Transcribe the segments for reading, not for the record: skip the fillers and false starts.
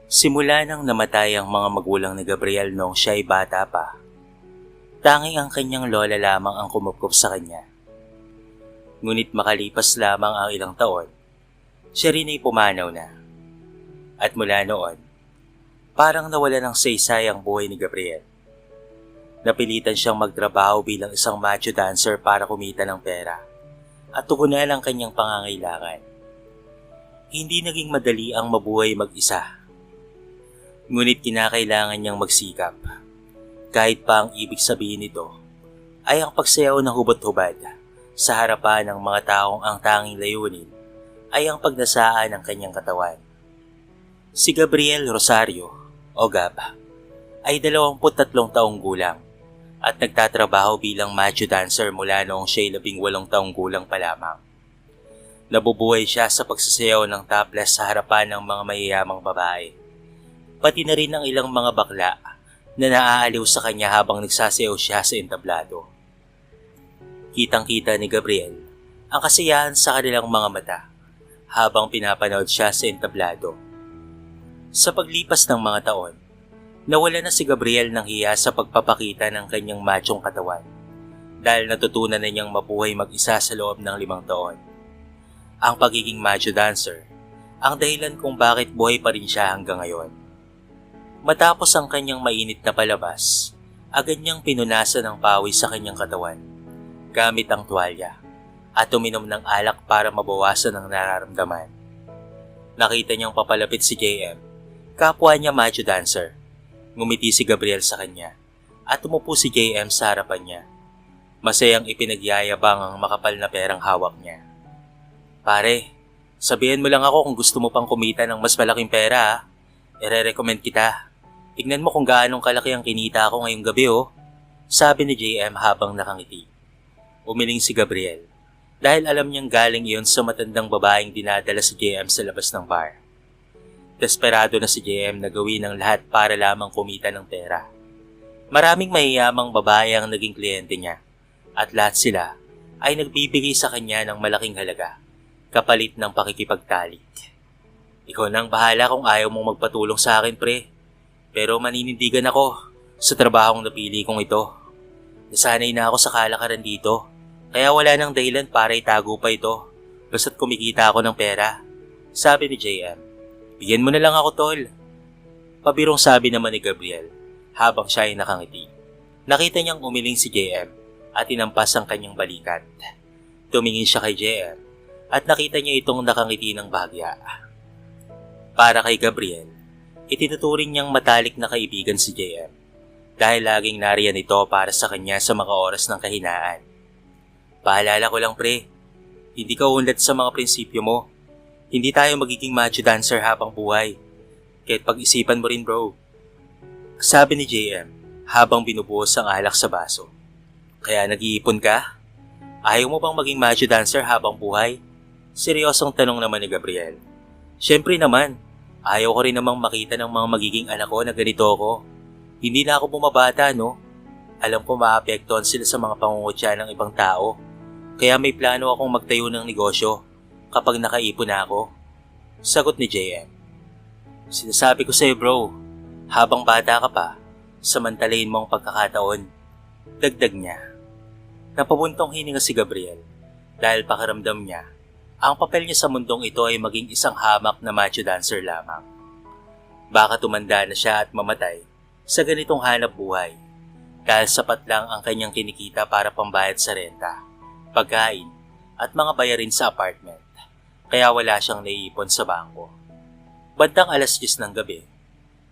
Simula nang namatay ang mga magulang ni Gabriel noong siya'y bata pa, tanging ang kanyang lola lamang ang kumupkop sa kanya. Ngunit makalipas lamang ang ilang taon, siya rin ay pumanaw na. At mula noon, parang nawala ng saysay ang buhay ni Gabriel. Napilitan siyang magtrabaho bilang isang macho dancer para kumita ng pera at tugunan ang kanyang pangangailangan. Hindi naging madali ang mabuhay mag-isa. Ngunit kinakailangan niyang magsikap. Kahit pa ang ibig sabihin nito ay ang pagsayaw ng hubot-hubad sa harapan ng mga taong ang tanging layunin ay ang pagnasaan ng kanyang katawan. Si Gabriel Rosario o Gab ay 23 taong gulang at nagtatrabaho bilang macho dancer mula noong siya'y 18 taong gulang pa lamang. Nabubuhay siya sa pagsasayaw ng topless sa harapan ng mga mayayamang babae. Pati na rin ang ilang mga bakla na naaaliw sa kanya habang nagsasayaw siya sa entablado. Kitang-kita ni Gabriel ang kasiyahan sa kanilang mga mata habang pinapanood siya sa entablado. Sa paglipas ng mga taon, nawala na si Gabriel ng hiya sa pagpapakita ng kanyang machong katawan dahil natutunan na niyang mabuhay mag-isa sa loob ng 5 taon. Ang pagiging macho dancer ang dahilan kung bakit buhay pa rin siya hanggang ngayon. Matapos ang kanyang mainit na palabas, agad niyang pinunasan ng pawis sa kanyang katawan gamit ang tuwalya at uminom ng alak para mabawasan ang nararamdaman. Nakita niyang papalapit si JM, kapwa niya macho dancer. Ngumiti si Gabriel sa kanya at umupo si JM sa harapan niya. Masayang ipinagyayabang ang makapal na perang hawak niya. Pare, sabihin mo lang ako kung gusto mo pang kumita ng mas malaking pera ha. Ire-recommend kita. Tignan mo kung gaanong kalaki ang kinita ko ngayong gabi oh. Sabi ni JM habang nakangiti. Umiling si Gabriel dahil alam niyang galing iyon sa matandang babaeng dinadala si JM sa labas ng bar. Desperado na si JM na gawin ang lahat para lamang kumita ng pera. Maraming mayayamang babae ang naging kliyente niya at lahat sila ay nagbibigay sa kanya ng malaking halaga kapalit ng pakikipagtalik. Ikaw nang bahala kung ayaw mong magpatulong sa akin pre. Pero maninindigan ako sa trabahong napili kong ito. Nasanay na ako sa kalakaran dito, kaya wala nang dahilan para itago pa ito basta't kumikita ako ng pera. Sabi ni JM, bigyan mo na lang ako tol. Pabirong sabi naman ni Gabriel habang siya ay nakangiti. Nakita niyang umiling si JM at inampas ang kanyang balikat. Tumingin siya kay JM at nakita niya itong nakangiti ng bahagya. Para kay Gabriel, itinuturing niyang matalik na kaibigan si JM dahil laging nariyan ito para sa kanya sa mga oras ng kahinaan. Paalala ko lang pre, hindi ka unlad sa mga prinsipyo mo. Hindi tayo magiging macho dancer habang buhay. Kahit pag-isipan mo rin bro. Sabi ni JM habang binubuhos ang alak sa baso. Kaya nag-iipon ka? Ayaw mo bang maging macho dancer habang buhay? Seryosong tanong naman ni Gabriel. Siyempre naman. Ayaw ko rin namang makita ng mga magiging anak ko na ganito ako. Hindi na ako bumabata, no? Alam ko maapektuhan sila sa mga pangungutya ng ibang tao. Kaya may plano akong magtayo ng negosyo kapag nakaipon na ako. Sagot ni JM. Sinasabi ko sa'yo bro, habang bata ka pa, samantalahin mo ang pagkakataon. Dagdag niya. Napabuntong hininga si Gabriel dahil pakiramdam niya ang papel niya sa mundong ito ay maging isang hamak na macho dancer lamang. Baka tumanda na siya at mamatay sa ganitong hanap buhay dahil sapat lang ang kanyang kinikita para pambayad sa renta, pagkain at mga bayarin sa apartment. Kaya wala siyang naiipon sa bangko. Bandang 10:00 ng gabi,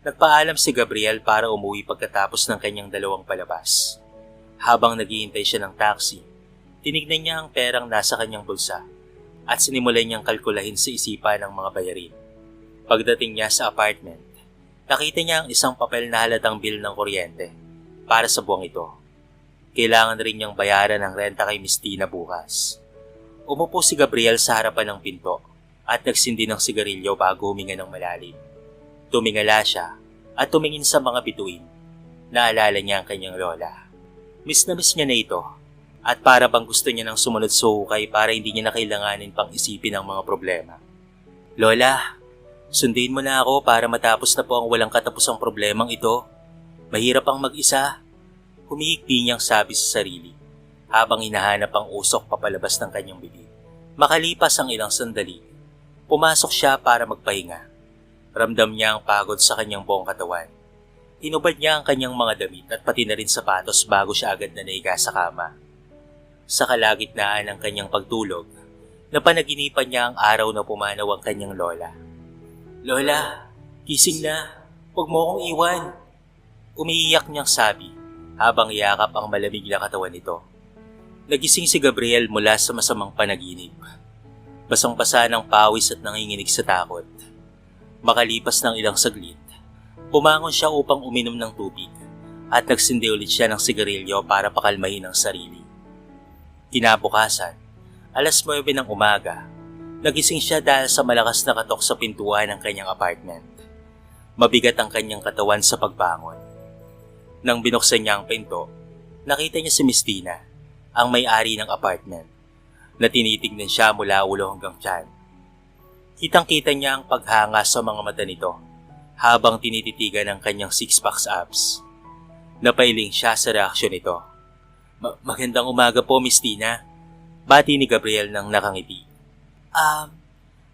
nagpaalam si Gabriel para umuwi pagkatapos ng kanyang 2 palabas. Habang naghihintay siya ng taxi, tinignan niya ang perang nasa kanyang bulsa at sinimulan niyang kalkulahin sa isipan ng mga bayarin. Pagdating niya sa apartment, nakita niya ang isang papel na halatang bill ng kuryente para sa buwang ito. Kailangan rin niyang bayaran ang renta kay Miss Tina bukas. Umupo si Gabriel sa harapan ng pinto at nagsindi ng sigarilyo bago huminga ng malalim. Tumingala siya at tumingin sa mga bituin. Naalala niya ang kanyang lola. Miss na miss niya na ito. At para bang gusto niya nang sumunod sa hukay para hindi niya na kailanganin pang isipin ang mga problema. Lola, Sundin mo na ako para matapos na po ang walang katapusang problemang ito. Mahirap ang mag-isa. Humihikbi niyang sabi sa sarili habang hinahanap ang usok papalabas ng kanyang bibig. Makalipas ang ilang sandali, pumasok siya para magpahinga. Ramdam niya ang pagod sa kanyang buong katawan. Hinubad niya ang kanyang mga damit at pati na rin sapatos bago siya agad na naiga sa kama. Sa kalagitnaan ng kanyang pagtulog, napanaginipan niya ang araw na pumanaw ang kanyang lola. "Lola, gising na. Huwag mo akong iwan." Umiiyak niyang sabi habang yakap ang malamig na katawan nito. Nagising si Gabriel mula sa masamang panaginip. Basang-basa ng pawis at nanginginig sa takot. Makalipas ng ilang saglit, bumangon siya upang uminom ng tubig at nagsindi ulit siya ng sigarilyo para pakalmahin ang sarili. Kinabukasan, 9:00 ng umaga, nagising siya dahil sa malakas na katok sa pintuan ng kanyang apartment. Mabigat ang kanyang katawan sa pagbangon. Nang binuksan niya ang pinto, nakita niya si Miss Tina, ang may-ari ng apartment, na tinitignan siya mula ulo hanggang tiyan. Kitang-kita niya ang paghanga sa mga mata nito habang tinititigan ang kanyang six-pack abs. Napailing siya sa reaksyon nito. Magandang umaga po, Miss Tina. Bati ni Gabriel nang nakangiti.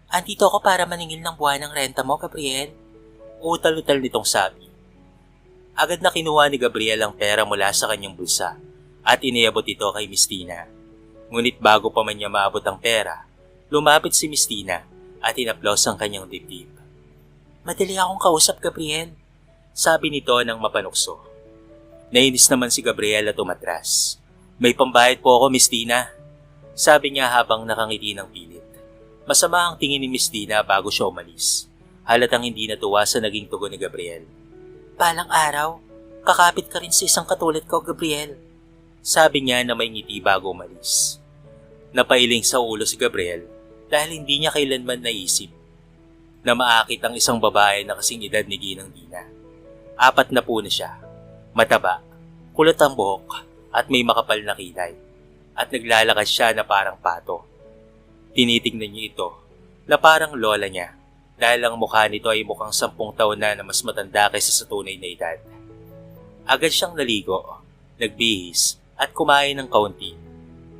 Andito ako para maningil ng buwan ng renta mo, Gabriel. Utal-utal nitong sabi. Agad na kinuha ni Gabriel ang pera mula sa kanyang bulsa at iniabot ito kay Miss Tina. Ngunit bago pa man niya maabot ang pera, lumapit si Miss Tina at inaplos ang kanyang dibdib. "Madali akong kausap, Gabriel," sabi nito nang mapanukso. Nainis naman si Gabriel at umatras. "May pambayad po ako, Miss Tina," sabi niya habang nakangiti ng pilit. Masama ang tingin ni Miss Tina bago siya umalis. Halatang hindi natuwa sa naging tugon ni Gabriel. "Balang araw, kakapit ka rin sa isang katulad ko, Gabriel," sabi niya na may ngiti bago umalis. Napailing sa ulo si Gabriel dahil hindi niya kailanman naisip na maakit ang isang babae na kasing edad ni Ginang Dina. 4 na po na siya, mataba, kulot ang buhok at may makapal na kilay, at naglalakad siya na parang pato. Tinitingnan niya ito na parang lola niya dahil ang mukha nito ay mukhang 10 taon na mas matanda kaysa sa tunay na edad. Agad siyang naligo, nagbihis at kumain ng kaunti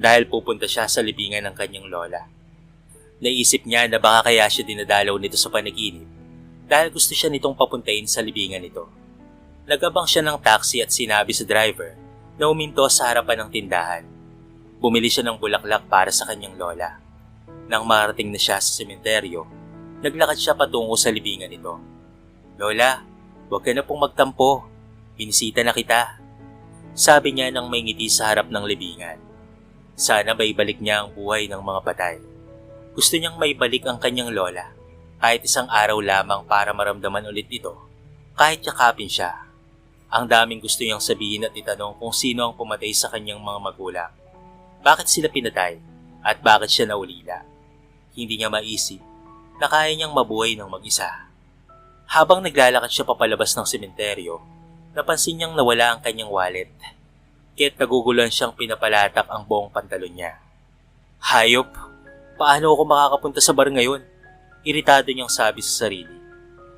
dahil pupunta siya sa libingan ng kanyang lola. Naisip niya na baka kaya siya dinadalaw nito sa panaginip dahil gusto siya nitong papuntahin sa libingan nito. Nagabang siya ng taxi at sinabi sa driver na uminto sa harapan ng tindahan. Bumili siya ng bulaklak para sa kanyang lola. Nang marating na siya sa sementeryo, naglakad siya patungo sa libingan nito. "Lola, huwag ka na pong magtampo. Binisita na kita," sabi niya nang may ngiti sa harap ng libingan. Sana maibalik niya ang buhay ng mga patay. Gusto niyang maibalik ang kanyang lola, kahit isang araw lamang para maramdaman ulit ito, kahit yakapin siya. Ang daming gusto niyang sabihin at itanong kung sino ang pumatay sa kanyang mga magulang. Bakit sila pinatay at bakit siya naulila? Hindi niya maisip na kaya niyang mabuhay ng mag-isa. Habang naglalakad siya papalabas ng sementeryo, napansin niyang nawala ang kanyang wallet. Kaya't naguguluhan siyang pinapalatak ang buong pantalon niya. "Hayop! Paano ako makakapunta sa bar ngayon?" Iritado niyang sabi sa sarili.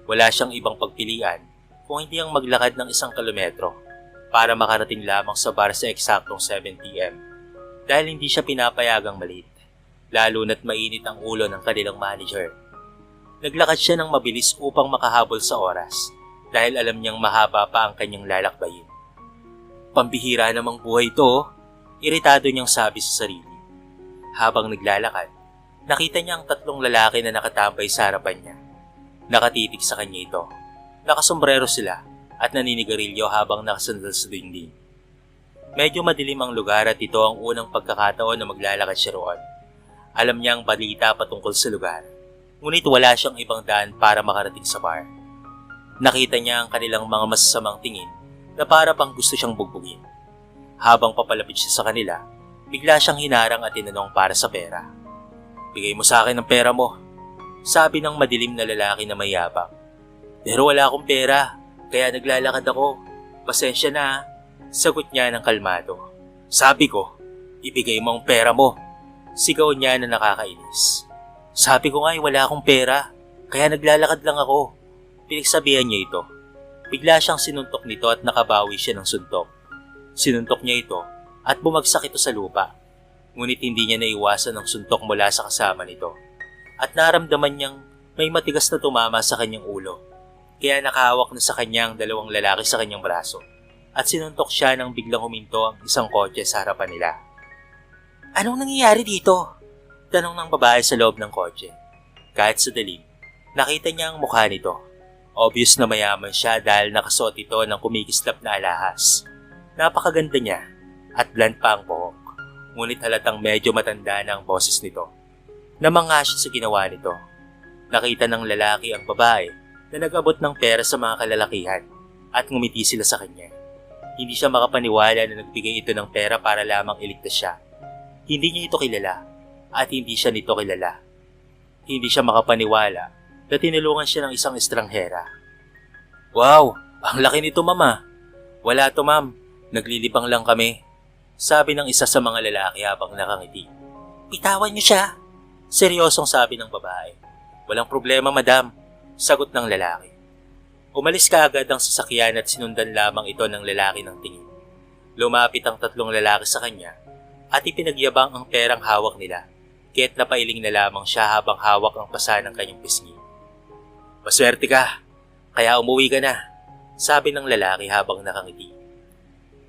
Wala siyang ibang pagpilian kung hindi ang maglakad ng 1 kilometro para makarating lamang sa bar sa eksaktong 7 p.m. dahil hindi siya pinapayagang malate, lalo na't mainit ang ulo ng kanilang manager. Naglakad siya ng mabilis upang makahabol sa oras dahil alam niyang mahaba pa ang kanyang lalakbayin. "Pambihira namang buhay ito," iritado niyang sabi sa sarili. Habang naglalakad, nakita niya ang 3 lalaki na nakatambay sa harapan niya. Nakatitig sa kanya ito. Nakasombrero sila at naninigarilyo habang nakasandal sa dingding. Medyo madilim ang lugar at ito ang unang pagkakataon na maglalakad siya roon. Alam niya ang balita patungkol sa lugar, ngunit wala siyang ibang daan para makarating sa bar. Nakita niya ang kanilang mga masasamang tingin na para pang gusto siyang bugbugin. Habang papalapit siya sa kanila, bigla siyang hinarang at tinanong para sa pera. "Bigay mo sa akin ang pera mo," sabi ng madilim na lalaki na mayabang. "Pero wala akong pera, kaya naglalakad ako. Pasensya na," sagot niya ng kalmado. "Sabi ko, ibigay mo ang pera mo," sigaw niya na nakakainis. "Sabi ko nga wala akong pera," Kaya naglalakad lang ako. Pinagsabihan niya ito. Bigla siyang sinuntok nito at nakabawi siya ng suntok. Sinuntok niya ito at bumagsak ito sa lupa. Ngunit hindi niya naiwasan ang suntok mula sa kasama nito. At naramdaman niyang may matigas na tumama sa kanyang ulo. Kaya nakahawak na sa kanya ang dalawang lalaki sa kanyang braso. At sinuntok siya nang biglang huminto ang isang kotse sa harapan nila. Anong nangyayari dito? Tanong ng babae sa loob ng kotse. Kahit sa dilim, nakita niya ang mukha nito. Obvious na mayaman siya dahil nakasuot ito ng kumikislap na alahas. Napakaganda niya at bland pa ang buhok. Ngunit halatang medyo matanda na ang boses nito. Namangha siya sa ginawa nito. Nakita ng lalaki ang babae na nag-abot ng pera sa mga kalalakihan at ngumiti sila sa kanya. Hindi siya makapaniwala na nagbigay ito ng pera para lamang iligtas siya. Hindi niya ito kilala at hindi siya nito kilala. Hindi siya makapaniwala na tinulungan siya ng isang estranghera. Wow, ang laki nito mama. Wala to ma'am, naglilibang lang kami. Sabi ng isa sa mga lalaki habang nakangiti. Bitawan niyo siya. Seryosong sabi ng babae. Walang problema madam, sagot ng lalaki. Umalis kaagad ang sasakyan at sinundan lamang ito ng lalaki ng tingin. Lumapit ang tatlong lalaki sa kanya at ipinagyabang ang perang hawak nila. Kaya't napailing na lamang siya habang hawak ang pasa ng kanyang pisngi. Maswerte ka, kaya umuwi ka na, sabi ng lalaki habang nakangiti.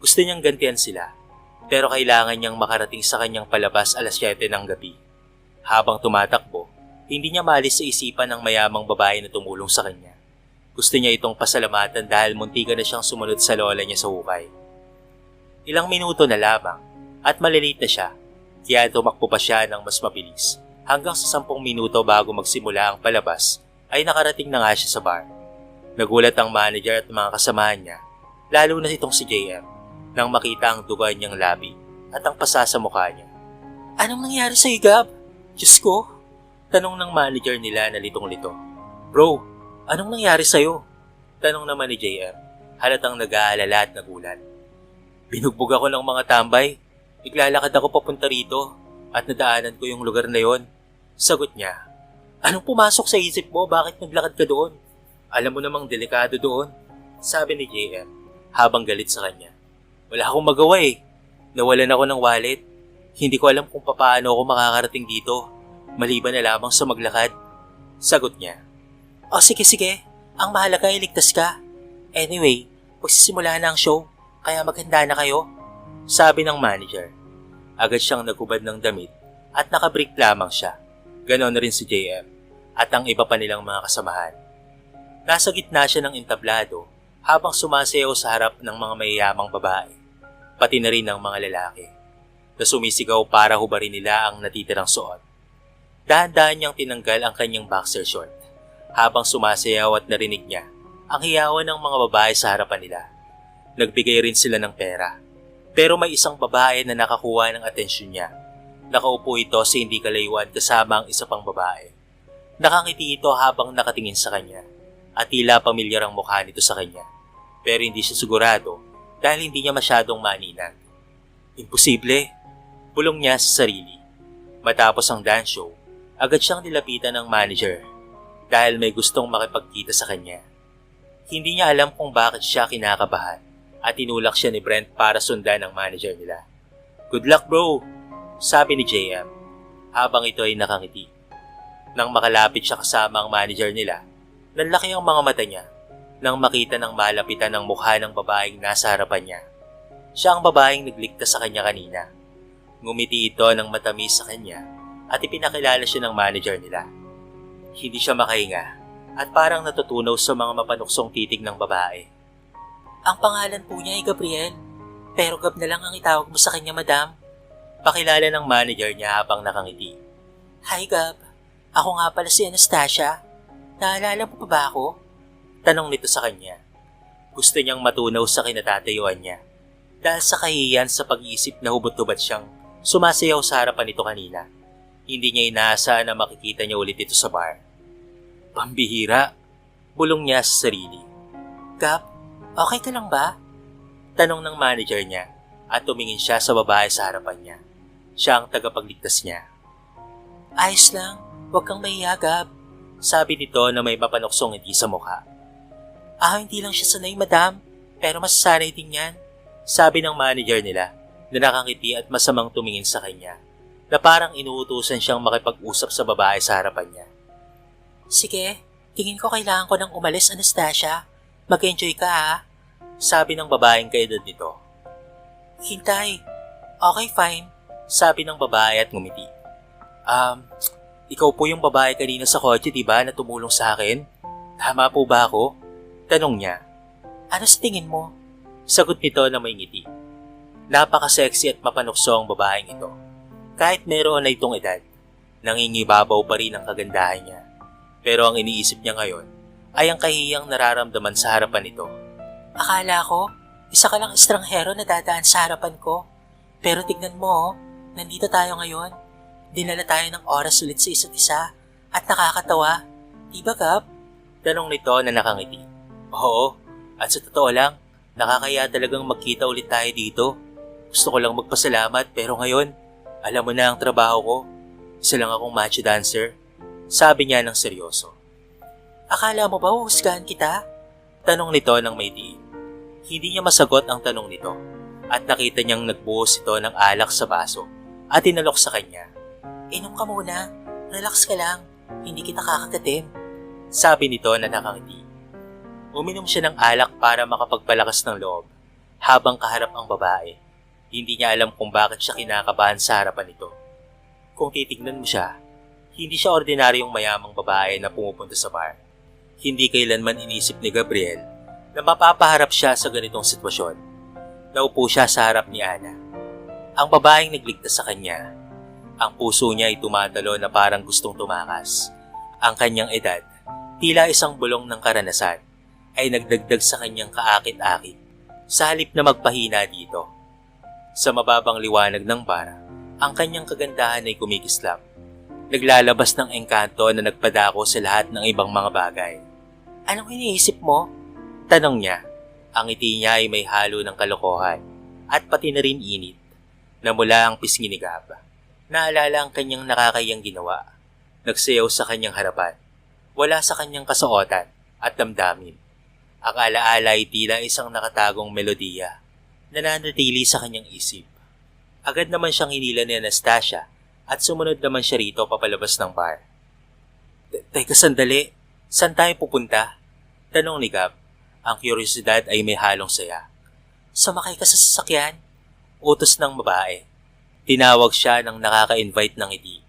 Gusto niyang gantihan sila, pero kailangan niyang makarating sa kanyang palabas alas 7 ng gabi. Habang tumatakbo, hindi niya maalis sa isipan ng mayamang babae na tumulong sa kanya. Gusto niya itong pasalamatan dahil muntikan na siyang sumunod sa lola niya sa hukay. Ilang minuto na lamang at malilate na siya, kaya tumakbo pa siya ng mas mabilis. Hanggang sa 10 minuto bago magsimula ang palabas, ay nakarating na nga siya sa bar. Nagulat ang manager at mga kasamahan niya, lalo na itong si JM, nang makita ang duga niyang labi at ang pasa sa mukha niya. Anong nangyari sa Gab? Diyos ko? Tanong ng manager nila na litong-lito. Bro, anong nangyari sa'yo? Tanong naman ni JM, halatang nag-aalala at nagulat. Binugbog ako ng mga tambay. Naglalakad ako papunta rito at nadaanan ko yung lugar na yon. Sagot niya. Anong pumasok sa isip mo? Bakit naglakad ka doon? Alam mo namang delikado doon, sabi ni JM habang galit sa kanya. Wala akong magawa eh. Nawalan ako ng wallet. Hindi ko alam kung paano ako makakarating dito, maliban na lamang sa maglakad. Sagot niya. O sige, ang mahalaga ay ligtas ka. Anyway, magsisimula na ang show, kaya maghanda na kayo, sabi ng manager. Agad siyang naghubad ng damit at nakabreak lamang siya. Ganon na rin si JM at ang iba pa nilang mga kasamahan. Nasa gitna siya ng entablado habang sumasayaw sa harap ng mga mayayamang babae, pati na rin ng mga lalaki, na sumisigaw para hubarin nila ang natitirang suot. Dahan-dahan niyang tinanggal ang kanyang boxer short habang sumasayaw at narinig niya ang hiyawan ng mga babae sa harapan nila. Nagbigay rin sila ng pera. Pero may isang babae na nakakuha ng atensyon niya. Nakaupo ito sa hindi kalayuan kasama ang isa pang babae. Nakangiti ito habang nakatingin sa kanya at tila pamilyar ang mukha nito sa kanya. Pero hindi siya sigurado dahil hindi niya masyadong maninag. Imposible, bulong niya sa sarili. Matapos ang dance show, agad siyang nilapitan ng manager dahil may gustong makipagkita sa kanya. Hindi niya alam kung bakit siya kinakabahan at tinulak siya ni Brent para sundan ang manager nila. Good luck bro, sabi ni JM habang ito ay nakangiti. Nang makalapit siya kasama ang manager nila, nanlaki ang mga mata niya nang makita ng malapitan ng mukha ng babaeng nasa harapan niya. Siya ang babaeng nagligtas sa kanya kanina. Ngumiti ito ng matamis sa kanya at ipinakilala siya ng manager nila. Hindi siya makahinga at parang natutunaw sa mga mapanuksong titig ng babae. Ang pangalan po niya ay Gabriel, pero Gab na lang ang itawag mo sa kanya, madam. Pakilala ng manager niya habang nakangiti. Hi Gab, ako nga pala si Anastasia. Naalala mo pa ba ako? Tanong nito sa kanya. Gusto niyang matunaw sa kinatatayuan niya dahil sa kahihiyan sa pag-iisip na hubot-hubad siyang sumasayaw sa harapan nito kanina. Hindi niya inaasahan na makikita niya ulit ito sa bar. Pambihira, bulong niya sa sarili. Gab, okay ka lang ba? Tanong ng manager niya at tumingin siya sa babae sa harapan niya. Siya ang tagapagligtas niya. Ayos lang, huwag kang mahiya Gab. Sabi nito na may mapanuksong ngiti sa mukha. Hindi lang siya sanay, madam. Pero mas sanay din yan. Sabi ng manager nila na nakangiti at masamang tumingin sa kanya na parang inuutusan siyang makipag-usap sa babae sa harapan niya. Sige, tingin ko kailangan ko nang umalis, Anastasia. Mag-enjoy ka ha. Sabi ng babaeng kaedad nito. Hintay. Okay, fine. Sabi ng babae at ngumiti. Ikaw po yung babae kanina sa kotse, diba, na tumulong sa akin? Tama po ba ako? Tanong niya. Ano sa tingin mo? Sagot nito na may ngiti. Napaka-sexy at mapanukso ang babaeng ito. Kahit meron na itong edad, nangingibabaw pa rin ang kagandahan niya. Pero ang iniisip niya ngayon ay ang kahiyang nararamdaman sa harapan nito. Akala ko, isa ka lang estranghero na dadaan sa harapan ko. Pero tignan mo, nandito tayo ngayon. Dinala tayo ng oras ulit sa isa't isa at nakakatawa. Diba, Gab? Tanong nito na nakangiti. Oo, at sa totoo lang, nakakaya talagang magkita ulit tayo dito. Gusto ko lang magpasalamat pero ngayon, alam mo na ang trabaho ko. Isa lang akong macho dancer. Sabi niya ng seryoso. Akala mo ba uhusgahan kita? Tanong nito ng may diin. Hindi niya masagot ang tanong nito at nakita niyang nagbuhos ito ng alak sa baso at inalok sa kanya. Inom ka muna, relax ka lang, hindi kita kakagatin. Sabi nito na nakangiti. Uminom siya ng alak para makapagpalakas ng loob habang kaharap ang babae. Hindi niya alam kung bakit siya kinakabahan sa harapan nito. Kung titignan mo siya, hindi siya ordinaryong mayamang babae na pumupunta sa bar. Hindi kailanman inisip ni Gabriel na mapapaharap siya sa ganitong sitwasyon. Naupo siya sa harap ni Ana. Ang babaeng nagligtas sa kanya. Ang puso niya ay tumatalo na parang gustong tumakas. Ang kanyang edad, tila isang bulong ng karanasan, ay nagdagdag sa kanyang kaakit-akit. Sa halip na magpahina dito. Sa mababang liwanag ng bar, ang kanyang kagandahan ay kumikislap. Naglalabas ng engkanto na nagpadako sa lahat ng ibang mga bagay. Anong iniisip mo? Tanong niya. Ang ngiti niya ay may halo ng kalokohan at pati na rin init na mula ang pisngi ni Gab. Naalala ang kanyang nakakayang ginawa. Nagsayaw sa kanyang harapan. Wala sa kanyang kasuotan at damdamin. Ang alaala ay tila isang nakatagong melodiya na nanatili sa kanyang isip. Agad naman siyang hinila ni Anastasia at sumunod naman siya rito papalabas ng bar. Teka sandali, saan tayo pupunta? Tanong ni Gab. Ang kuryosidad ay may halong saya. Sumakay ka sa sasakyan? Utos ng babae. Tinawag siya ng nakaka-invite ng ngiti.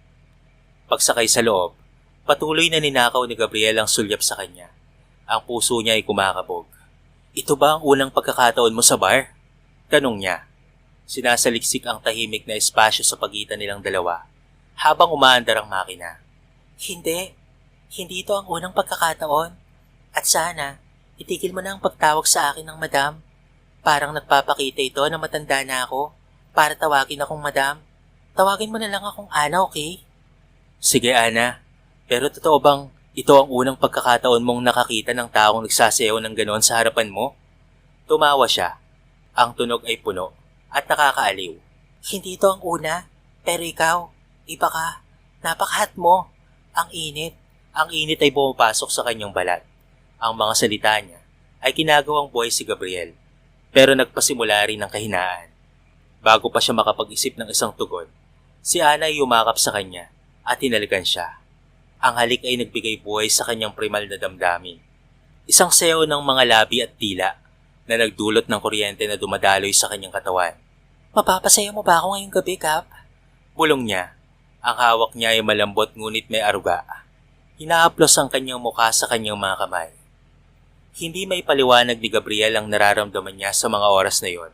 Pagsakay sa loob, patuloy na ninakaw ni Gabriel ang sulyap sa kanya. Ang puso niya ay kumakabog. Ito ba ang unang pagkakataon mo sa bar? Tanong niya. Sinasaliksik ang tahimik na espasyo sa pagitan nilang dalawa habang umaandar ang makina. Hindi ito ang unang pagkakataon. At sana, itigil mo na ang pagtawag sa akin ng madam. Parang nagpapakita ito na matanda na ako para tawagin akong madam. Tawagin mo na lang akong Ana, okay? Sige, Ana. Pero totoo bang ito ang unang pagkakataon mong nakakita ng taong nagsasayaw ng ganoon sa harapan mo? Tumawa siya. Ang tunog ay puno at nakakaaliw. Hindi ito ang una, pero ikaw, iba ka. Napakahat mo. Ang init. Ang init ay pumapasok sa kanyang balat. Ang mga salita niya ay kinagawang buhay si Gabriel, pero nagpasimula rin ng kahinaan. Bago pa siya makapag-isip ng isang tugon, si Ana ay yumakap sa kanya at hinalikan siya. Ang halik ay nagbigay buhay sa kanyang primal na damdamin. Isang sayaw ng mga labi at tila na nagdulot ng kuryente na dumadaloy sa kanyang katawan. Mapapasayaw mo ba ako ngayong gabi, Gab? Bulong niya. Ang hawak niya ay malambot ngunit may aruga. Hinaaplos ang kanyang mukha sa kanyang mga kamay. Hindi may paliwanag ni Gabriel ang nararamdaman niya sa mga oras na yon.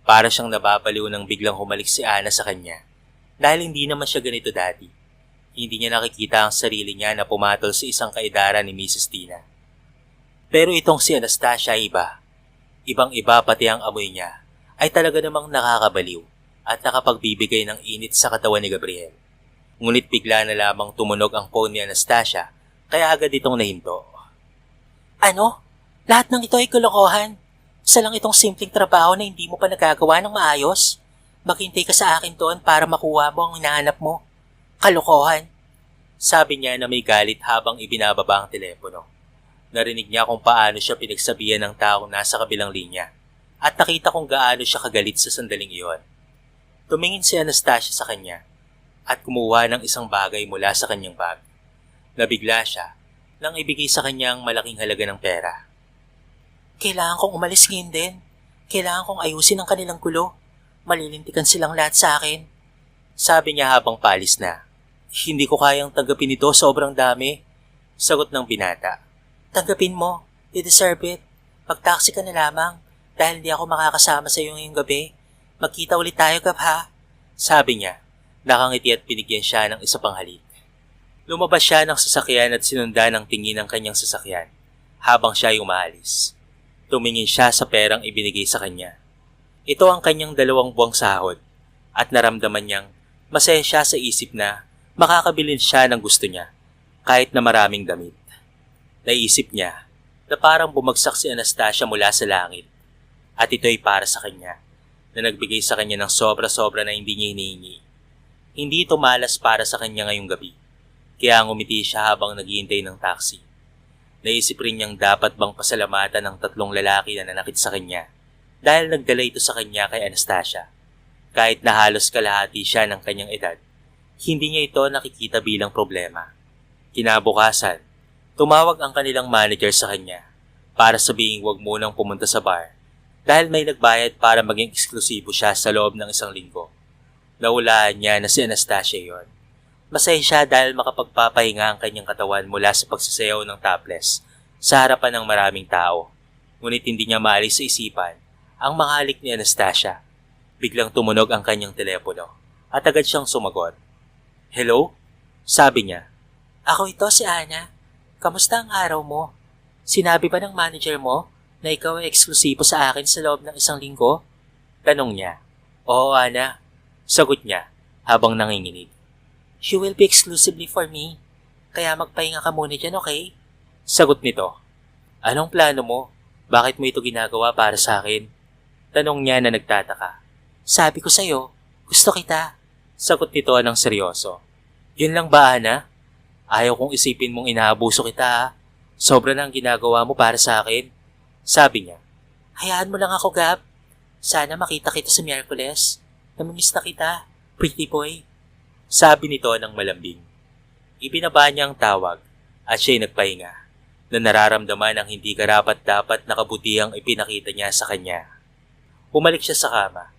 Para siyang nababaliw nang biglang humalik si Ana sa kanya. Dahil hindi naman siya ganito dati. Hindi niya nakikita ang sarili niya na pumatol sa isang kaedaran ni Mrs. Tina. Pero itong si Anastasia iba. Ibang-iba pati ang amoy niya ay talaga namang nakakabaliw at nakapagbibigay ng init sa katawan ni Gabriel. Ngunit bigla na lamang tumunog ang phone ni Anastasia kaya agad itong nahinto. Ano? Lahat ng ito ay kalokohan. Isa lang itong simpleng trabaho na hindi mo pa nagagawa ng maayos. Maghintay ka sa akin doon para makuha mo ang hinahanap mo. Kalokohan. Sabi niya na may galit habang ibinababa ang telepono. Narinig niya kung paano siya pinagsabihan ng taong nasa kabilang linya at nakita kung gaano siya kagalit sa sandaling iyon. Tumingin si Anastasia sa kanya at kumuha ng isang bagay mula sa kanyang bag. Nabigla siya nang ibigay sa kanya ang malaking halaga ng pera. Kailangan kong umalis ngayon din. Kailangan kong ayusin ang kanilang gulo. Malilintikan silang lahat sa akin. Sabi niya habang paalis na. Hindi ko kayang tanggapin ito, sobrang dami. Sagot ng binata. Tanggapin mo, you deserve it. Mag-taxi ka na lamang dahil hindi ako makakasama sa iyo ngayong gabi. Magkita ulit tayo, Gab, ha? Sabi niya. Nakangiti at binigyan siya ng isa pang halik. Lumabas siya ng sasakyan at sinundan ang tingin ng kanyang sasakyan habang siya ay umaalis. Tumingin siya sa perang ibinigay sa kanya. Ito ang kanyang 2 buwang sahod at naramdaman niyang masaya siya sa isip na makakabilin siya ng gusto niya kahit na maraming damit. Naisip niya na parang bumagsak si Anastasia mula sa langit at ito'y para sa kanya na nagbigay sa kanya ng sobra-sobra na hindi niya hinihingi. Hindi ito malas para sa kanya ngayong gabi, kaya ngumiti siya habang naghihintay ng taxi. Naisip rin niyang dapat bang pasalamatan ng 3 lalaki na nanakit sa kanya dahil nagdala ito sa kanya kay Anastasia. Kahit na halos kalahati siya ng kanyang edad, hindi niya ito nakikita bilang problema. Kinabukasan, tumawag ang kanilang manager sa kanya para sabihin huwag munang pumunta sa bar dahil may nagbayad para maging eksklusibo siya sa loob ng 1 linggo. Nahulaan niya na si Anastasia yon. Masaya siya dahil makapagpapahinga ang kanyang katawan mula sa pagsasayaw ng topless sa harapan ng maraming tao. Ngunit hindi niya maalis sa isipan ang mahalik ni Anastasia. Biglang tumunog ang kanyang telepono at agad siyang sumagot. Hello? Sabi niya. Ako ito si Ana. Kamusta ang araw mo? Sinabi ba ng manager mo na ikaw ay eksklusibo sa akin sa loob ng 1 linggo? Tanong niya. Oo, Ana. Sagot niya habang nanginginig. She will be exclusively for me. Kaya magpahinga ka muna dyan, okay? Sagot nito. Anong plano mo? Bakit mo ito ginagawa para sa akin? Tanong niya na nagtataka. Sabi ko sa'yo, gusto kita. Sagot nito ng seryoso. Yun lang ba, Ana? Ayaw kong isipin mong inaabuso kita, ha? Sobra na ang ginagawa mo para sa akin. Sabi niya. Hayaan mo lang ako, Gab. Sana makita kita sa Miyerkules. Namimiss na kita, pretty boy. Sabi nito ng malambing. Ibinaba niya ang tawag at siya'y nagpahinga na nararamdaman ang hindi karapat-dapat na kabutihang ipinakita niya sa kanya. Bumalik siya sa kama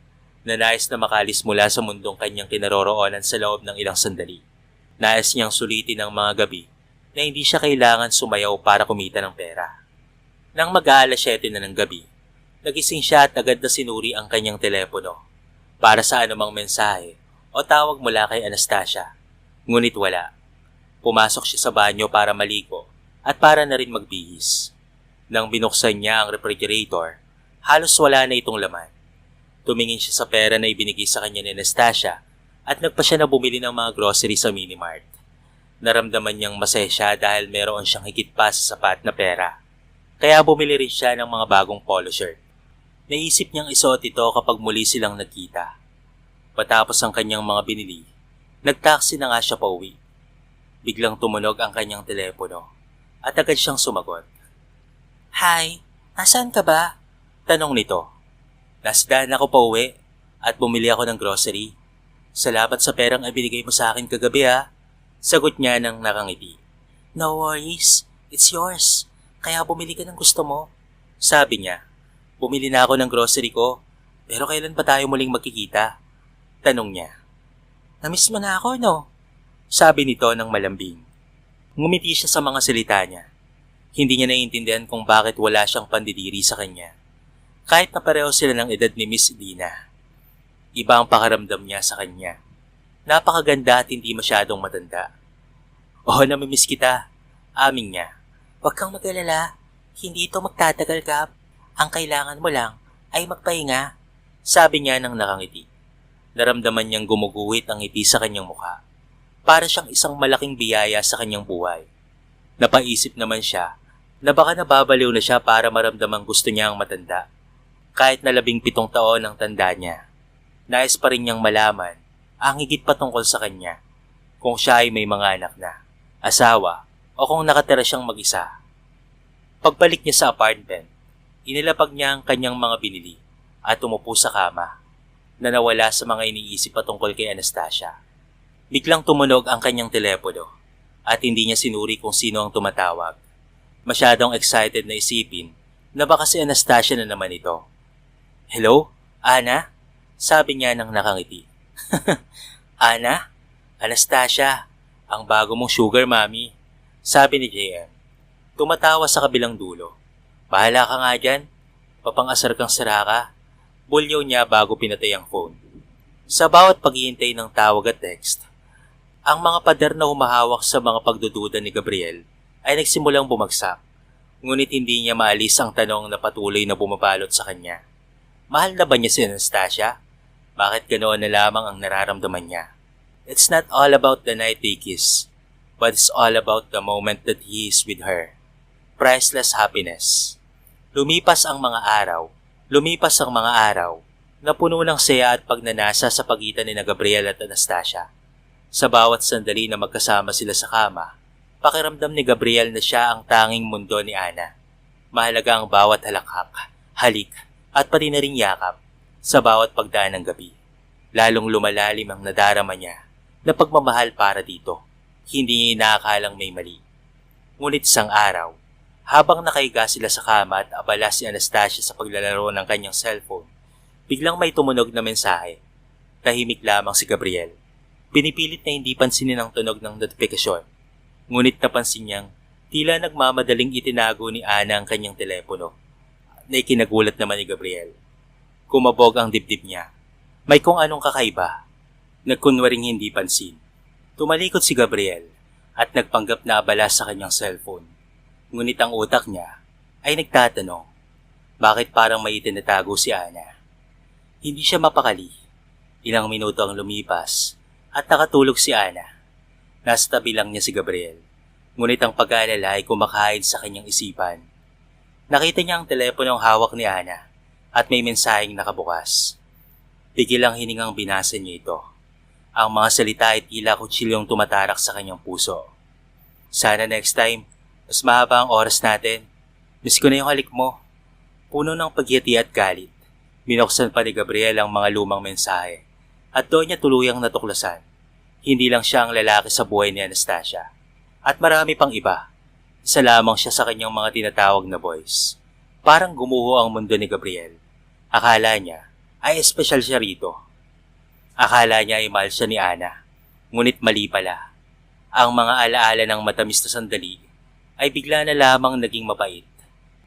na nais na makalis mula sa mundong kanyang kinaroroonan sa loob ng ilang sandali. Nais niyang sulitin ang mga gabi na hindi siya kailangan sumayaw para kumita ng pera. Nang mag-aalas 7 na ng gabi, nagising siya at agad na sinuri ang kanyang telepono para sa anumang mensahe o tawag mula kay Anastasia. Ngunit wala. Pumasok siya sa banyo para maligo at para na rin magbihis. Nang binuksan niya ang refrigerator, halos wala na itong laman. Tumingin siya sa pera na ibinigay sa kanya ni Anastasia at nagpa siya na bumili ng mga grocery sa Minimart. Naramdaman niyang masaya siya dahil meron siyang higit pa sa sapat na pera. Kaya bumili rin siya ng mga bagong polo shirt. Naisip niyang isuot ito kapag muli silang nagkita. Patapos ang kanyang mga binili, nagtaksi na nga siya pauwi. Biglang tumunog ang kanyang telepono at agad siyang sumagot. Hi, nasaan ka ba? Tanong nito. Nasdaan ako pauwi at bumili ako ng grocery. Salamat sa perang ibinigay mo sa akin kagabi, ha? Sagot niya ng nakangiti. No worries, it's yours. Kaya bumili ka ng gusto mo. Sabi niya, bumili na ako ng grocery ko, pero kailan pa tayo muling magkikita? Tanong niya. Namiss mo na ako, no? Sabi nito ng malambing. Ngumiti siya sa mga salita niya. Hindi niya naiintindihan kung bakit wala siyang pandidiri sa kanya. Kahit na pareho sila ng edad ni Miss Dina. Iba ang pakaramdam niya sa kanya. Napakaganda at hindi masyadong matanda. Oo, namimiss kita. Aming niya. Huwag kang mag-alala. Hindi ito magtatagal, Gab. Ang kailangan mo lang ay magpahinga. Sabi niya nang nakangiti. Naramdaman niyang gumuguhit ang ngiti sa kanyang mukha. Para siyang isang malaking biyaya sa kanyang buhay. Napaisip naman siya na baka nababaliw na siya para maramdamang gusto niya ang matanda. Kahit na 17 taon ang tanda niya. Nais pa rin niyang malaman ang higit patungkol sa kanya kung siya ay may mga anak na. asawa, o kung nakatira siyang mag-isa. Pagbalik niya sa apartment, inilapag niya ang kanyang mga binili at umupo sa kama na nawala sa mga iniisip patungkol kay Anastasia. Biglang tumunog ang kanyang telepono at hindi niya sinuri kung sino ang tumatawag. Masyadong excited na isipin na baka si Anastasia na naman ito. "Hello, Ana?" Sabi niya nang nakangiti. "Ana? Anastasia, ang bago mong sugar mommy," sabi ni JM. Tumatawa sa kabilang dulo. "Bahala ka nga dyan, papangasar kang sira ka," bulyaw niya bago pinatay ang phone. Sa bawat paghihintay ng tawag at text, ang mga pader na humahawak sa mga pagdududa ni Gabriel ay nagsimulang bumagsak. Ngunit hindi niya maalis ang tanong na patuloy na bumabalot sa kanya. Mahal na ba niya si Anastasia? Bakit ganoon na lamang ang nararamdaman niya? It's not all about the night they kiss, but it's all about the moment that he is with her. Priceless happiness. Lumipas ang mga araw na puno ng saya at pagnanasa sa pagitan ni Gabriel at Anastasia. Sa bawat sandali na magkasama sila sa kama, pakiramdam ni Gabriel na siya ang tanging mundo ni Ana. Mahalaga ang bawat halakhak, halik, at pati na ring yakap sa bawat pagdaan ng gabi. Lalong lumalalim ang nadarama niya na pagmamahal para dito. Hindi niya inaakalang may mali. Ngunit isang araw, habang nakahiga sila sa kama at abala si Anastasia sa paglalaro ng kanyang cellphone, biglang may tumunog na mensahe. Tahimik lamang si Gabriel. Pinipilit na hindi pansinin ang tunog ng notifikasyon. Ngunit napansin niyang tila nagmamadaling itinago ni Ana ang kanyang telepono. Na ikinagulat naman ni Gabriel. Kumabog ang dibdib niya. May kung anong kakaiba. Nagkunwaring hindi pansin. Tumalikod si Gabriel at nagpanggap na abala sa kanyang cellphone. Ngunit ang utak niya ay nagtatanong, bakit parang may itinatago si Ana? Hindi siya mapakali. Ilang minuto ang lumipas at nakatulog si Ana. Nasa tabi lang niya si Gabriel. Ngunit ang pag-aalala ay kumakahid sa kanyang isipan. Nakita niya ang teleponong hawak ni Ana at may mensaheng nakabukas. Bigil ang hiningang binasa niya ito. Ang mga salita ay tila kutsilyong tumatarak sa kanyang puso. "Sana next time, mas mahaba ang oras natin. Miss ko na yung halik mo." Puno ng pagyati at galit, binuksan pa ni Gabriel ang mga lumang mensahe at doon niya tuluyang natuklasan. Hindi lang siya ang lalaki sa buhay ni Anastasia. At marami pang iba. Isa lamang siya sa kanyang mga tinatawag na boys. Parang gumuho ang mundo ni Gabriel. Akala niya ay espesyal siya rito. Akala niya ay mahal siya ni Ana. Ngunit mali pala. Ang mga alaala ng matamis na sandali ay bigla na lamang naging mabait.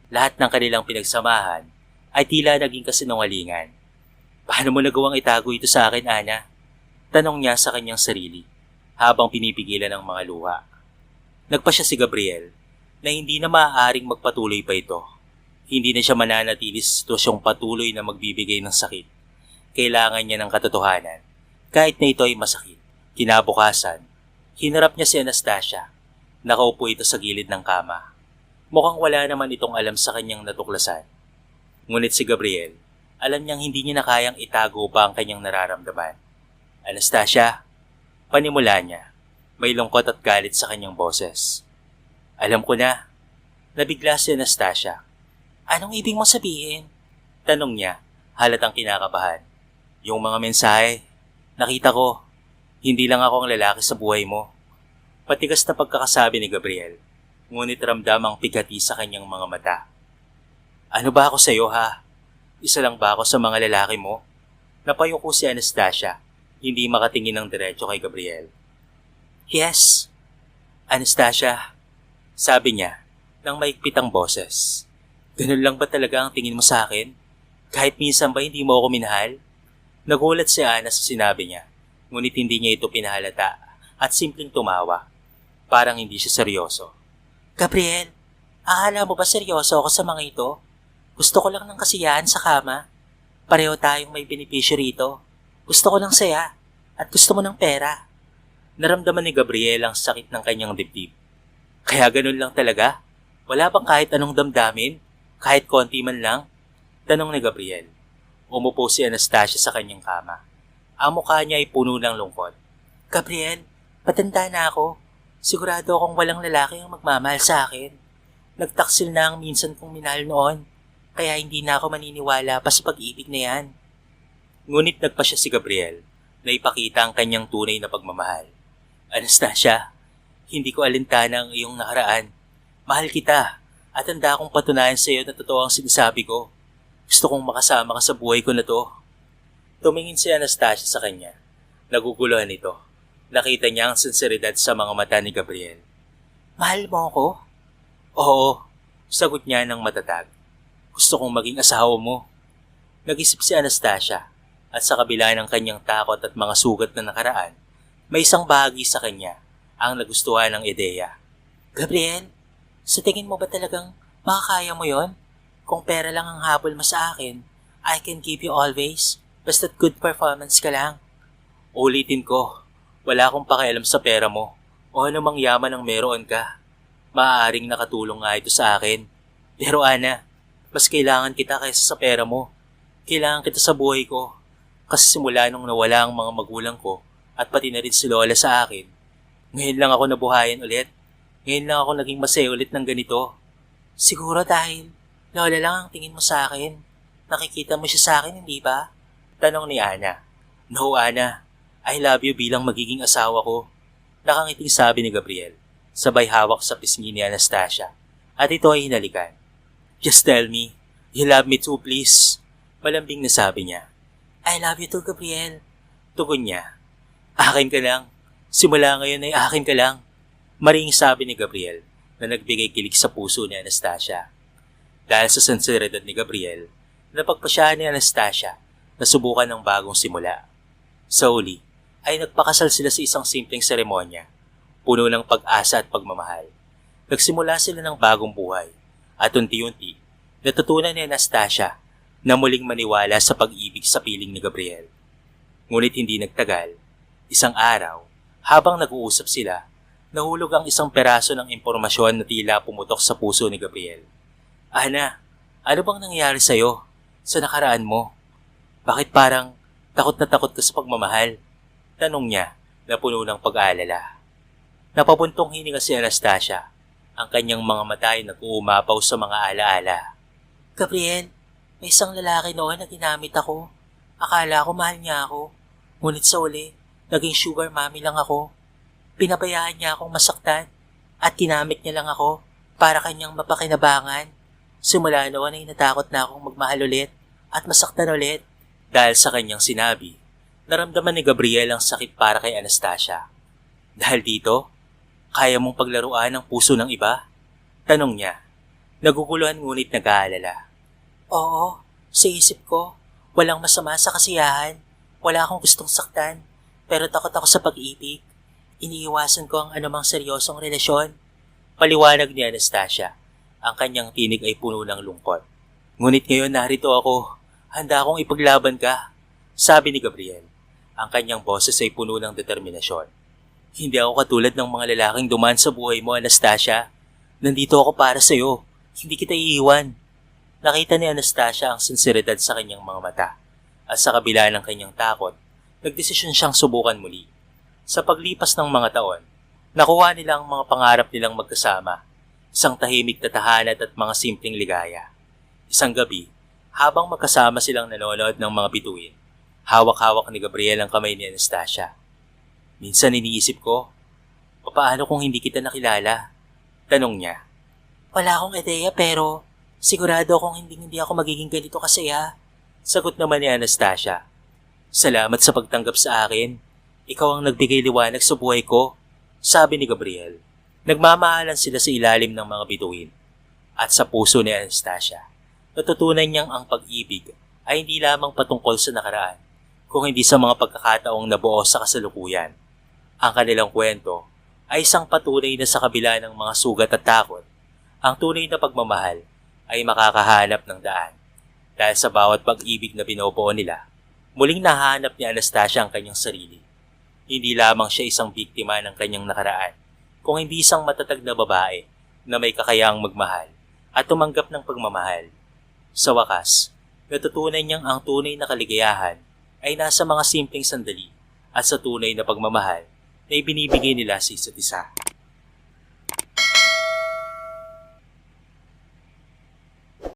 Lahat ng kanilang pinagsamahan ay tila naging kasinungalingan. "Paano mo nagawang itago ito sa akin, Ana?" Tanong niya sa kanyang sarili habang pinipigilan ang mga luha. Nagpasya si Gabriel na hindi na maaaring magpatuloy pa ito. Hindi na siya mananatili sa sitwasyong patuloy na magbibigay ng sakit. Kailangan niya ng katotohanan, kahit na ito ay masakit. Kinabukasan, hinarap niya si Anastasia. Nakaupo ito sa gilid ng kama. Mukhang wala naman itong alam sa kanyang natuklasan. Ngunit si Gabriel, alam niyang hindi niya na kayang itago pa ang kanyang nararamdaman. "Anastasia," panimula niya. May lungkot at galit sa kanyang boses. "Alam ko na." Nabigla si Anastasia. "Anong ibig mong sabihin?" Tanong niya, halatang kinakabahan. "Yung mga mensahe, nakita ko, hindi lang ako ang lalaki sa buhay mo." Patigas na pagkakasabi ni Gabriel, ngunit ramdam ang pigati sa kanyang mga mata. "Ano ba ako sa iyo, ha? Isa lang ba ako sa mga lalaki mo?" Napayuko si Anastasia, hindi makatingin ng diretso kay Gabriel. "Yes, Anastasia," sabi niya nang maigpit ang boses. "Ganun lang ba talaga ang tingin mo sa akin? Kahit minsan ba hindi mo ako minahal?" Nagulat si Ana sa sinabi niya, ngunit hindi niya ito pinahalata at simpleng tumawa. Parang hindi siya seryoso. "Gabriel, akala mo ba seryoso ako sa mga ito? Gusto ko lang ng kasiyahan sa kama. Pareho tayong may benepisyo rito. Gusto ko ng saya at gusto mo ng pera." Naramdaman ni Gabriel ang sakit ng kanyang dibdib. "Kaya ganun lang talaga? Wala bang kahit anong damdamin? Kahit konti man lang?" Tanong ni Gabriel. Umupo si Anastasia sa kanyang kama. Ang mukha niya ay puno ng lungkot. "Gabriel, patanda na ako. Sigurado akong walang lalaki ang magmamahal sa akin. Nagtaksil na ang minsan kong minahal noon, kaya hindi na ako maniniwala pa sa pag-ibig na yan. Ngunit nagpa siya si Gabriel na ipakita ang kanyang tunay na pagmamahal. Anastasia, hindi ko alintana ang iyong nakaraan. Mahal kita at handa akong patunayan sa iyo na totoo ang sinasabi ko. Gusto kong makasama ka sa buhay ko na to. Tumingin si Anastasia sa kanya. Naguguluhan ito. Nakita niya ang sinseridad sa mga mata ni Gabriel. Mahal mo ako? Oo, sagot niya ng matatag. Gusto kong maging asawa mo. Nag-isip si Anastasia at sa kabila ng kanyang takot at mga sugat na nakaraan, may isang bahagi sa kanya ang nagustuhan ng ideya. Gabriel, sa tingin mo ba talagang makakaya mo yon? Kung pera lang ang habol mo sa akin, I can give you always, basta't good performance ka lang. Ulitin ko, wala akong pakialam sa pera mo o anumang yaman ang meron ka. Maaaring nakatulong nga ito sa akin. Pero Ana, mas kailangan kita kaysa sa pera mo. Kailangan kita sa buhay ko. Kasi simula nung nawala ang mga magulang ko at pati na rin si Lola sa akin, ngayon lang ako nabuhayan ulit. Ngayon lang ako naging masaya ulit ng ganito. Siguro dahil Lola lang ang tingin mo sa akin. Nakikita mo siya sa akin, hindi ba? Tanong ni Ana. No, Ana. I love you bilang magiging asawa ko. Nakangiting sabi ni Gabriel, sabay hawak sa pisngi ni Anastasia. At ito ay hinalikan. Just tell me, you love me too, please. Malambing na sabi niya. I love you too, Gabriel. Tugon niya. Akin ka lang. Simula ngayon ay akin ka lang. Maring sabi ni Gabriel na nagbigay kilig sa puso ni Anastasia. Dahil sa sinseridad ni Gabriel, napagpasyahan ni Anastasia na subukan ng bagong simula. Sa uli, ay nagpakasal sila sa isang simpleng seremonya, puno ng pag-asa at pagmamahal. Nagsimula sila ng bagong buhay at unti-unti, natutunan ni Anastasia na muling maniwala sa pag-ibig sa piling ni Gabriel. Ngunit hindi nagtagal, isang araw, habang nag-uusap sila, nahulog ang isang peraso ng impormasyon na tila pumutok sa puso ni Gabriel. Ana, ano bang nangyari sa'yo sa nakaraan mo? Bakit parang takot na takot ka sa pagmamahal? Tanong niya na puno ng pag-aalala. Napabuntong hininga si Anastasia. Ang kanyang mga mata ay nag-uumapaw sa mga alaala. Gabriel, may isang lalaki noon na ginamit ako. Akala ko mahal niya ako. Ngunit sa uli, naging sugar mommy lang ako. Pinabayaan niya akong masaktan at ginamit niya lang ako para kanyang mapakinabangan. Simula noon ay natakot na akong magmahal ulit at masaktan ulit. Dahil sa kanyang sinabi, naramdaman ni Gabriel ang sakit para kay Anastasia. Dahil dito, kaya mong paglaruan ang puso ng iba? Tanong niya. Naguguluhan ngunit nag-aalala. Oo, sa isip ko, walang masama sa kasiyahan. Wala akong gustong saktan, pero takot ako sa pag-ibig. Iniiwasan ko ang anumang seryosong relasyon. Paliwanag ni Anastasia. Ang kanyang tinig ay puno ng lungkot. Ngunit ngayon narito ako. Handa akong ipaglaban ka. Sabi ni Gabriel. Ang kanyang boses ay puno ng determinasyon. Hindi ako katulad ng mga lalaking dumaan sa buhay mo, Anastasia. Nandito ako para sa'yo. Hindi kita iiwan. Nakita ni Anastasia ang sinseridad sa kanyang mga mata. At sa kabila ng kanyang takot, nagdesisyon siyang subukan muli. Sa paglipas ng mga taon, nakuha nila ang mga pangarap nilang magkasama. Isang tahimik na tahanan at mga simpleng ligaya. Isang gabi, habang magkasama silang nanonood ng mga bituin, hawak-hawak ni Gabriel ang kamay ni Anastasia. Minsan iniisip ko, paano kung hindi kita nakilala? Tanong niya. Wala akong ideya pero sigurado akong hindi ako magiging ganito kasaya. Sagot naman ni Anastasia. Salamat sa pagtanggap sa akin. Ikaw ang nagbigay liwanag sa buhay ko, sabi ni Gabriel. Nagmamahalan sila sa ilalim ng mga bituin. At sa puso ni Anastasia, natutunan niyang ang pag-ibig ay hindi lamang patungkol sa nakaraan, kung hindi sa mga pagkakataong nabuo sa kasalukuyan. Ang kanilang kwento ay isang patunay na sa kabila ng mga sugat at takot, ang tunay na pagmamahal ay makakahanap ng daan. Dahil sa bawat pag-ibig na binubuo nila, muling nahanap ni Anastasia ang kanyang sarili. Hindi lamang siya isang biktima ng kanyang nakaraan, kung hindi isang matatag na babae na may kakayahang magmahal at tumanggap ng pagmamahal. Sa wakas, natutunan niyang ang tunay na kaligayahan ay nasa mga simpleng sandali at sa tunay na pagmamahal na ibinibigay nila sa isa't isa.